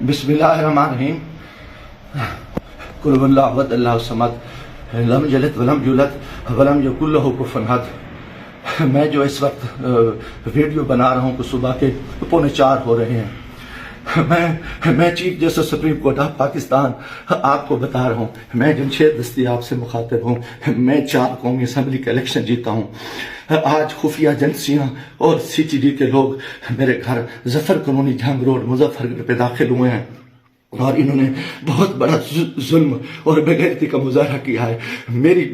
बिस्मिल्लाहिर्रहमानिर्रहीम। कुल हुवल्लाहु अहद अल्लाहु समद लम यलिद वलम यूलद वलम यकुल लहू कुफुवन अहद। मैं जो इस वक्त वीडियो बना रहा हूँ कि सुबह के 3:45 हो रहे हैं। मैं chief justice supreme court of Pakistan आपको बता रहा हूँ, मैं जमशेद दस्ती आपसे मुखातिब हूँ। मैं 4 कौमी असम्बली का इलेक्शन जीता हूँ। आज खुफिया एजेंसियाँ और CTD के लोग मेरे घर जफर कॉलोनी जंग रोड मुजफ्फरगढ़ पे दाखिल हुए हैं और इन्होंने बहुत बड़ा जुल्म और बेगैरती का मुजाहरा किया है। मेरी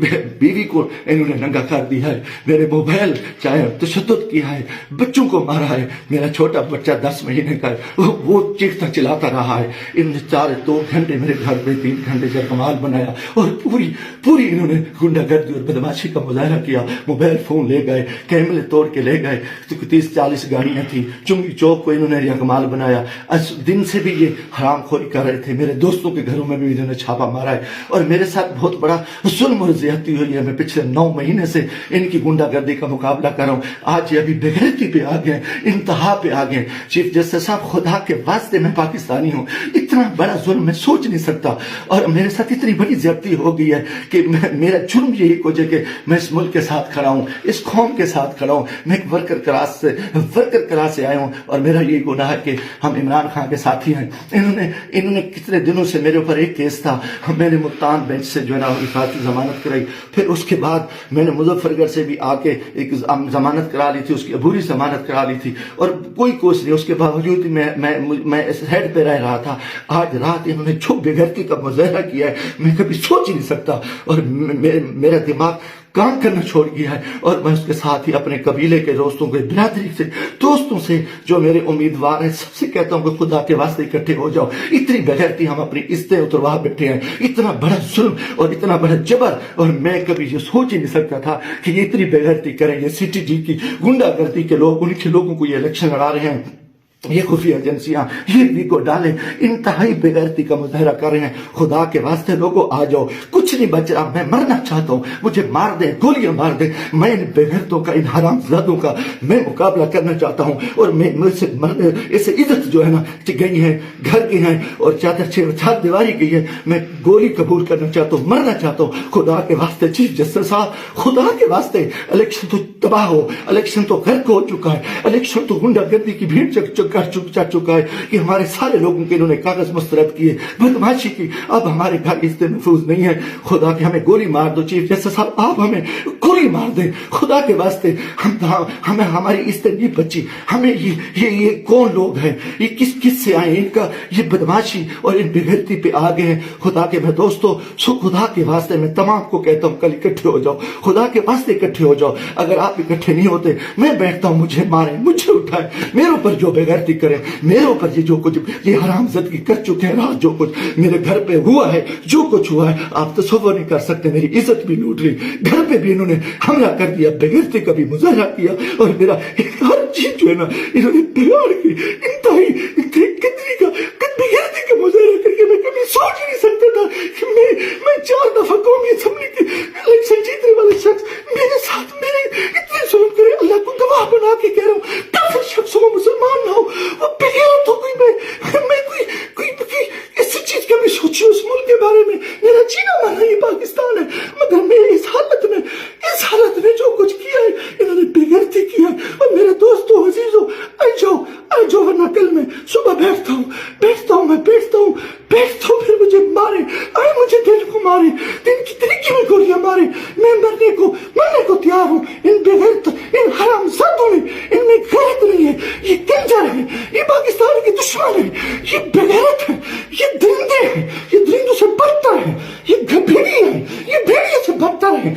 बीवी को इन्होंने नंगा कर दिया है, मेरे मोबाइल चाहे तशद्दुद किया है, बच्चों को मारा है। मेरा छोटा बच्चा 10 महीने का है, वो चीखता चिल्लाता रहा है। इन्होंने 2 घंटे मेरे घर पे 3 घंटे जरकमाल बनाया और पूरी इन्होंने गुंडागर्दी और बदमाशी का मुजाहरा किया। मोबाइल फोन ले गए, कैमरे तोड़ के ले गए। 30-40 गाड़ियां थी। चुंगी चौक को इन्होंने जरकमाल बनाया। दिन से भी ये हरामखोरी कर रहे थे। मेरे दोस्तों के घरों में भी इन्होंने छापा मारा है और मेरे साथ बहुत बड़ा जुल्म और ज्यादती हुई है। मैं पिछले 9 महीने से इनकी गुंडागर्दी का मुकाबला कर रहा हूँ। आज ये अभी बेगैरती पे आ गए, इंतहा पे आ गए। चीफ जस्टिस साहब, खुदा के वास्ते मैं पाकिस्तानी हूँ, इतना बड़ा जुल्म मैं सोच नहीं सकता और मेरे साथ इतनी बड़ी ज्यादती हो गई है कि मेरा जुर्म यही हो जाए कि मैं इस मुल्क के साथ खड़ा हूँ, इस कौम के साथ खड़ा हूँ। मैं एक वर्कर क्लास से आया हूँ और मेरा यही गुनाह है कि हम इमरान खान के साथी हैं। इन्होंने कितने दिनों से मेरे ऊपर एक केस था, मैंने मुल्तान बेंच से जो है ना हिफाजती जमानत कराई। फिर उसके बाद मैंने मुजफ्फरगढ़ से भी आके एक जमानत करा ली थी, उसकी अबूरी जमानत करा ली थी और कोई कोस नहीं। उसके बावजूद मैं इस हेड पे रह रहा था। आज रात इन्होंने जो बेगैरती का मुजाहरा किया है मैं कभी सोच ही नहीं सकता और मेरा दिमाग काम करना छोड़ गया है। और मैं उसके साथ ही अपने कबीले के दोस्तों के, बिरादरी से दोस्तों से जो मेरे उम्मीदवार हैं, सबसे कहता हूँ कि खुदा के वास्ते इकट्ठे हो जाओ। इतनी बेगैरती हम अपनी इज्जतें उतरवा बैठे हैं, इतना बड़ा जुल्म और इतना बड़ा जबर, और मैं कभी ये सोच ही नहीं सकता था कि ये इतनी बेगैरती करेंगे। CTD की गुंडागर्दी के लोग, उनके लोगों को ये इलेक्शन लड़ा रहे हैं। ये खुफिया एजेंसियां ये भी को डाले इंतहाई बेगैरती का मुजाहरा कर रहे हैं। खुदा के वास्ते लोगों आ जाओ, कुछ नहीं बच रहा। मैं मरना चाहता हूँ, मुझे मार दे, गोलियां मार दे। मैं इन बेगैरतों का, इन हरामजादों का मैं मुकाबला करना चाहता हूँ और मैं मुझसे इससे इज्जत जो है ना गई है, घर की है और चादर दीवारी गई है। मैं गोली कबूल करना चाहता हूँ, मरना चाहता हूँ। खुदा के वास्ते चीफ जस्टिस साहब, खुदा के वास्ते, इलेक्शन तो तबाह हो, इलेक्शन तो गर्क हो चुका है, इलेक्शन तो गुंडागर्दी की भीड़ जा चुका है कि हमारे सारे लोगों के इन्होंने कागज मुस्तरद किए, बदमाशी की। अब हमारे घर इज्जत महफूज नहीं है। खुदा के हमें गोली मार दो चीफ जस्टिस साहब, आप हमें गोली मार दें खुदा के वास्ते। हमें हमारी इज्जत नहीं बची। हमें ये कौन लोग हैं, ये किस से आए, इनका ये बदमाशी और इन बेगैरती पे आ गए हैं। खुदा के मैं दोस्तों, खुदा के वास्ते मैं तमाम को कहता हूँ, कल इकट्ठे हो जाओ, खुदा के वास्ते इकट्ठे हो जाओ। अगर आप इकट्ठे नहीं होते, मैं बैठता हूँ, मुझे मारे, मुझे उठाए, मेरे ऊपर जो बेगैरती करे, मेरे ऊपर ये जो कुछ ये हरामजादगी कर चुके हैं रात, जो कुछ मेरे घर पे हुआ है, जो कुछ हुआ है आप तसव्वुर नहीं कर सकते। मेरी इज्जत भी लूट ली, घर पे भी इन्होंने हमला कर दिया, बेगैरती का भी मुजाहरा किया और मेरा हर चीज जो है ना इन्होंने बिगाड़ के इंतहाई बेगैरती का मुजाहरा करके मैं कभी सोच नहीं सकता था कि मैं 4 दफा कौमी असेंबली के इलेक्शन जीतने वाले शख्स मेरे साथ मेरे इतने जुल्म करे। अल्लाह को गवाह बना के कह रहा हूँ, काफिर शख्स हो, मुसलमान ना हो, वो बेगैरत हो कोई, मैं कोई ऐसी चीज कभी सोची उस मुल्क के बारे में। मेरा जीना माना ये पाकिस्तान है, मगर मैं इस हालत में जो कुछ किया है, इन्होंने बेगैरती किया है। और मेरे दोस्तों, अजीजों, आ जाओ वरना कल मैं सुबह बैठता हूँ, फिर मुझे मारे, मुझे दिल को मारे, दिन की तरीके में गोलियां मारे। मैं मरने को तैयार हूँ। इन बेगैरत, इन हरामजादों में इनमें गैरत नहीं है। ये कंजर है, ये पाकिस्तान के दुश्मन है, ये बेगैरत है, ये दरिंदे हैं, ये दरिंदों से बढ़ता है, ये भेड़िए है, ये भेड़िए से बढ़ता है,